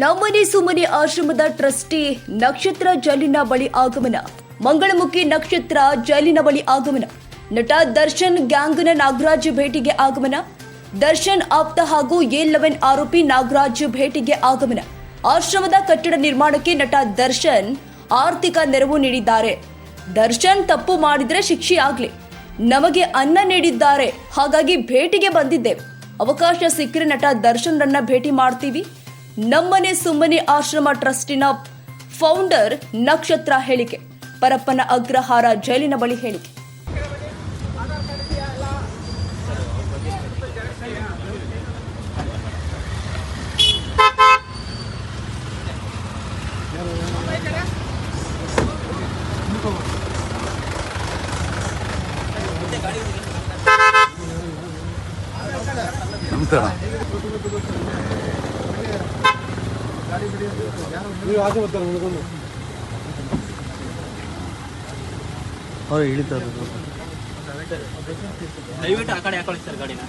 ನಮ್ಮನೆ ಸುಮ್ಮನೆ ಆಶ್ರಮದ ಟ್ರಸ್ಟಿ ನಕ್ಷತ್ರ ಜೈಲಿನ ಬಳಿ ಆಗಮನ. ಮಂಗಳಮುಖಿ ನಕ್ಷತ್ರ ಜೈಲಿನ ಬಳಿ ಆಗಮನ. ನಟ ದರ್ಶನ್ ಗ್ಯಾಂಗ್ನ ನಾಗರಾಜ್ ಭೇಟಿಗೆ ಆಗಮನ. ದರ್ಶನ್ ಆಪ್ತ ಹಾಗೂ A11 ಆರೋಪಿ ನಾಗರಾಜ್ ಭೇಟಿಗೆ ಆಗಮನ. ಆಶ್ರಮದ ಕಟ್ಟಡ ನಿರ್ಮಾಣಕ್ಕೆ ನಟ ದರ್ಶನ್ ಆರ್ಥಿಕ ನೆರವು ನೀಡಿದ್ದಾರೆ. ದರ್ಶನ್ ತಪ್ಪು ಮಾಡಿದ್ರೆ ಶಿಕ್ಷೆ ಆಗ್ಲಿ, ನಮಗೆ ಅನ್ನ ನೀಡಿದ್ದಾರೆ, ಹಾಗಾಗಿ ಭೇಟಿಗೆ ಬಂದಿದ್ದೇವೆ. ಅವಕಾಶ ಸಿಕ್ಕರೆ ನಟ ದರ್ಶನ್ರನ್ನ ಭೇಟಿ ಮಾಡ್ತೀವಿ. ನಮ್ಮನೆ ಸುಮ್ಮನೆ ಆಶ್ರಮ ಟ್ರಸ್ಟಿನ ಫೌಂಡರ್ ನಕ್ಷತ್ರ ಹೇಳಿಕೆ. ಪರಪ್ಪನ ಅಗ್ರಹಾರ ಜೈಲಿನ ಬಳಿ ಹೇಳಿಕೆ. ದಯವಿಟ್ಟು ಆ ಕಡೆ ಹಾಕೊಳ್ಳಿ ಸರ್ ಗಾಡಿನ.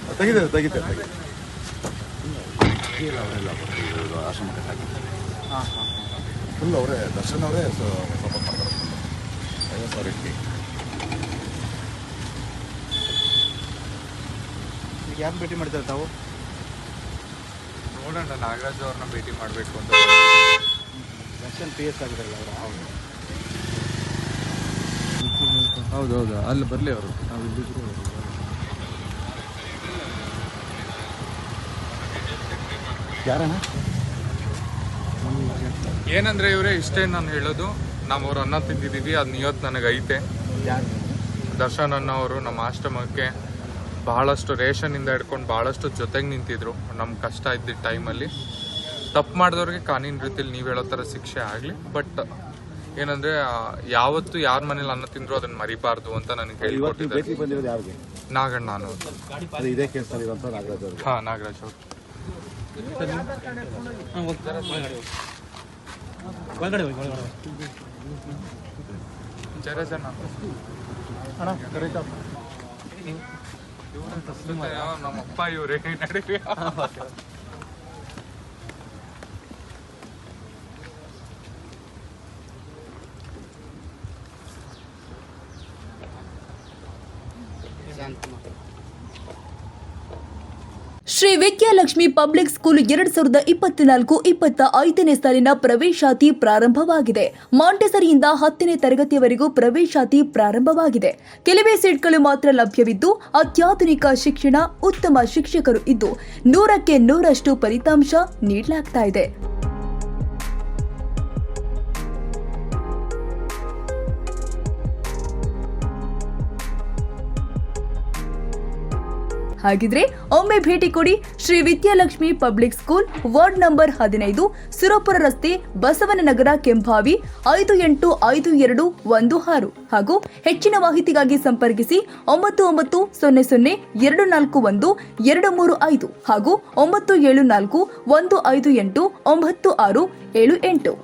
ತೆಗಿತಾರೆ ಆಶ್ರಮಕ್ಕೆ ಫುಲ್ ಅವರೇ ದರ್ಶನ್ ಅವರೇ ಸಪೋರ್ಟ್ ಮಾಡ್ತಾರೆ. 50,000 ಇಟ್ಟಿ ಯಾರು ಭೇಟಿ ಮಾಡ್ತಾರೆ ತಾವು? ನೋಡೋಣ, ನಾಗರಾಜ್ ಅವ್ರನ್ನ ಭೇಟಿ ಮಾಡಬೇಕು ಅಂತ. ದರ್ಶನ್ PS ಆಗಿರಲ್ಲ ಅವರು? ಹೌದೌದು, ಅಲ್ಲಿ ಬರಲಿ ಅವರು. ನಾವು ಇಲ್ಲಿದ್ರು ಯಾರಣ್ಣ ಏನಂದ್ರೆ ಇವರೇ ಇಷ್ಟೇ ನಾನು ಹೇಳೋದು. ನಾವು ಅವ್ರ ಅನ್ನ ತಿಂದಿದ್ದೀವಿ, ಅದು ನಿಯತ್ ನನಗೆ ಐತೆ. ದರ್ಶನ್ ಅನ್ನ ಅವರು ನಮ್ಮ ಆಶ್ರಮಕ್ಕೆ ಬಹಳಷ್ಟು ರೇಷನಿಂದ ಹಿಡ್ಕೊಂಡು ಬಹಳಷ್ಟು ಜೊತೆಗೆ ನಿಂತಿದ್ರು ನಮ್ಮ ಕಷ್ಟ ಇದ್ದಿದ್ದ ಟೈಮಲ್ಲಿ. ತಪ್ಪು ಮಾಡಿದವ್ರಿಗೆ ಕಾನೂನು ರೀತಿಯಲ್ಲಿ ನೀವು ಹೇಳೋ ಥರ ಶಿಕ್ಷೆ ಆಗಲಿ. ಬಟ್ ಏನಂದ್ರೆ ಯಾವತ್ತು ಯಾರ ಮನೇಲಿ ಅನ್ನ ತಿಂದ್ರು ಅದನ್ನ ಮರಿಬಾರ್ದು ಅಂತ ನನಗೆ ಹೇಳಿಕೊಟ್ಟಿದ್ದಾರೆ ನಾಗಣ್ಣ ಅನ್ನೋದು. ಹಾ, ನಾಗರಾಜ್ ಅವರು. ಜರ ಜನ ನಮ್ಮಪ್ಪ ಇವರೇ ನಡೀರಿ. ಶ್ರೀ ವಿದ್ಯಾಲಕ್ಷ್ಮಿ ಪಬ್ಲಿಕ್ ಸ್ಕೂಲ್ 2024-25ನೇ ಸಾಲಿನ ಪ್ರವೇಶಾತಿ ಪ್ರಾರಂಭವಾಗಿದೆ. ಮಾಂಟೆಸರಿಯಿಂದ 10ನೇ ತರಗತಿಯವರೆಗೂ ಪ್ರವೇಶಾತಿ ಪ್ರಾರಂಭವಾಗಿದೆ. ಕೆಲವೇ ಸೀಟ್ಗಳು ಮಾತ್ರ ಲಭ್ಯವಿದ್ದು ಅತ್ಯಾಧುನಿಕ ಶಿಕ್ಷಣ, ಉತ್ತಮ ಶಿಕ್ಷಕರು ಇದ್ದು 100ಕ್ಕೆ 100ರಷ್ಟು ಫಲಿತಾಂಶ ನೀಡಲಾಗ್ತಾ ಇದೆ. ಹಾಗಿದ್ರೆ ಒಮ್ಮೆ ಭೇಟಿ ಕೊಡಿ Shri Vidyalakshmi public school, ward number 15, Surapura ರಸ್ತೆ, ಬಸವನನಗರ, ಕೆಂಭಾವಿ 585216. ಹಾಗೂ ಹೆಚ್ಚಿನ ಮಾಹಿತಿಗಾಗಿ ಸಂಪರ್ಕಿಸಿ 9900241235 ಹಾಗೂ 9741589678.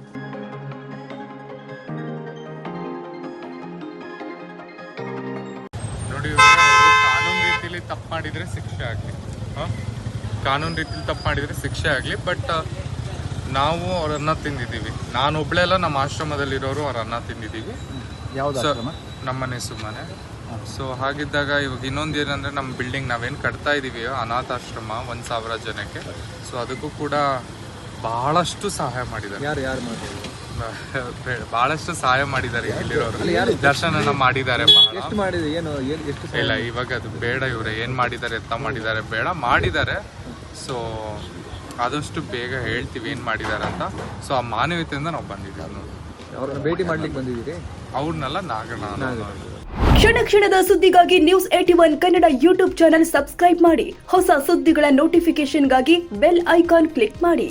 ತಪ್ಪು ಮಾಡಿದ್ರೆ ಶಿಕ್ಷೆ ಆಗಲಿ, ಕಾನೂನು ರೀತಿಲಿ ತಪ್ಪು ಮಾಡಿದ್ರೆ ಶಿಕ್ಷೆ ಆಗಲಿ. ಬಟ್ ನಾವು ಅವ್ರನ್ನ ತಿಂದಿದ್ದೀವಿ. ನಾನು ಒಬ್ಳೆಲ್ಲ ನಮ್ಮ ಆಶ್ರಮದಲ್ಲಿರೋರು ಅವ್ರ ಅನ್ನ ತಿಂದಿದ್ದೀವಿ. ನಮ್ಮನೆ ಸುಮ್ಮನೆ. ಸೊ ಹಾಗಿದ್ದಾಗ ಇವಾಗ ಇನ್ನೊಂದು ಏನಂದ್ರೆ ನಮ್ಮ ಬಿಲ್ಡಿಂಗ್ ನಾವೇನು ಕಟ್ತಾ ಇದ್ದೀವಿ ಅನಾಥಾಶ್ರಮ 1,000 ಜನಕ್ಕೆ. ಸೊ ಅದಕ್ಕೂ ಕೂಡ ಬಹಳಷ್ಟು ಸಹಾಯ ಮಾಡಿದ್ದಾರೆ. ಬಹಳಷ್ಟು ಸಹಾಯ ಮಾಡಿದ್ದಾರೆ ಇಲ್ಲಿರೋರು. ದರ್ಶನ ಮಾಡಿದ್ದಾರೆ ಇಲ್ಲ, ಇವಾಗ ಅದು ಬೇಡ. ಇವ್ರೆ ಏನ್ ಮಾಡಿದ್ದಾರೆ, ಎತ್ತ ಮಾಡಿದ್ದಾರೆ ಬೇಡ, ಮಾಡಿದ್ದಾರೆ. ಸೊ ಆದಷ್ಟು ಬೇಗ ಹೇಳ್ತೀವಿ ಏನ್ ಮಾಡಿದ್ದಾರೆ ಅಂತ. ಸೊ ಆ ಮಾನವೀಯತೆಯಿಂದ ನಾವು ಬಂದಿದ್ದೀವಿ. ಅವ್ರನ್ನ ಭೇಟಿ ಮಾಡ್ಲಿಕ್ಕೆ ಬಂದಿದ್ದೀರಿ? ಅವ್ರನ್ನೆಲ್ಲ ನಾಗಣ್ಣ. ಕ್ಷಣ ಕ್ಷಣದ ಸುದ್ದಿಗಾಗಿ news 81 Kannada YouTube channel subscribe ಮಾಡಿ. ಹೊಸ ಸುದ್ದಿಗಳ ನೋಟಿಫಿಕೇಶನ್ಗಾಗಿ ಬೆಲ್ ಐಕಾನ್ ಕ್ಲಿಕ್ ಮಾಡಿ.